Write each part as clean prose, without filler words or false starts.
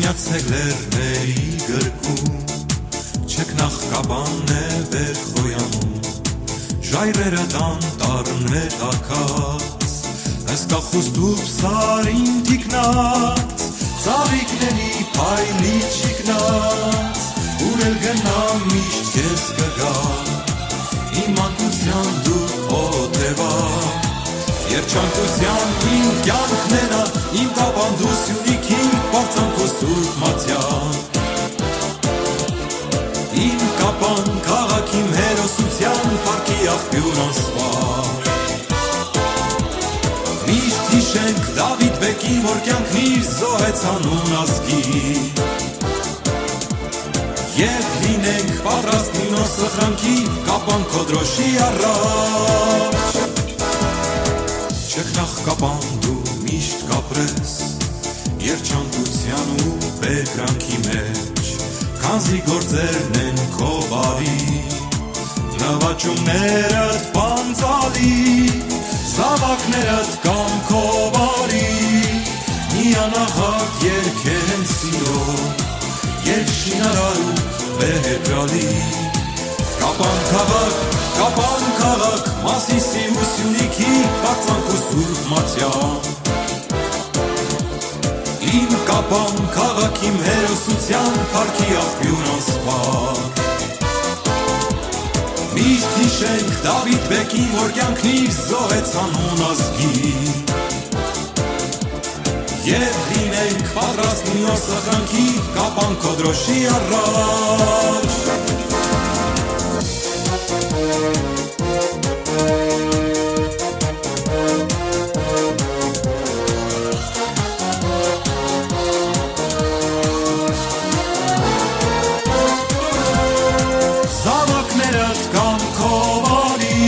Միացեք լեռների գրկում, չեք նախ կաբան է վեր խոյանում, ժայռերը դանտարներ հակած, այստեղ խուստուբ սարին թիկնած, ծաղիկների փայլի չիկնած, ուր էլ գնա միշտ քեզ կգա, իմ անկության դու օտևա, երջանկության իմ կյանքն է, իմ կապանդուսյունիքի պարծանքո սուրբ մատյան, իմ կապան քաղաք իմ հերոսության փառքի աղբյուր անսպար, միշտ հիշենք Դավիթ բեկին, որ կյանքն իր զոհեց անուն ազգի, և լինենք պատրաստ մի նոր սխրանքի, կապան քո դրոշի առաջ, չեք նախ կապան դու միշտ կապրես, երջանկության ու բերկրանքի մեջ, քանզի գործերն են քո բարի, նվաճումներդ պանծալի, զավակներդ կամ քո բարի, միանախակ երգեր են սիրո, երգ շինարար ու բերկրալի, կապան քաղաք, Մասիսի ու Սյունիքի պարծանք ու սուրբ մատյան, իմ կապան քաղաք իմ հերոսության փառքի աղբյուր անսպար, միշտ հիշենք Դավիթ բեկին, որ կյանքն իր զոհեց անուն ազգի, և լինենք պատրաստ մի նոր սխրանքի, կապան քո դրոշի առաջ, զավակներդ կամ քո բարի,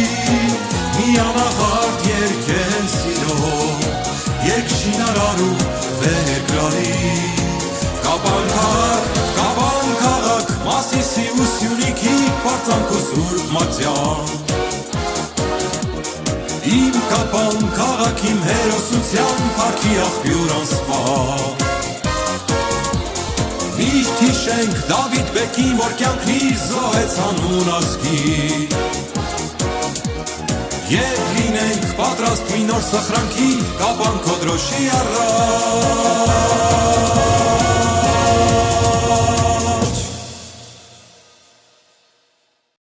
միանախարդ երգ են սիրո, երգ շինարար ու բերկրալի, կապան քաղաք, Մասիսի ու Սյունիքի պարծանք ու սուրբ մատյան, իմ կապան քաղաք իմ հերոսության փառքի աղբյուր անսպար, միշտ հիշենք Դավիթ բեկին, որ կյանքն իր զոհեց անուն ազգի, և լինենք պատրաստ մի նոր սխրանքի, կապան քո դրոշի առաջ,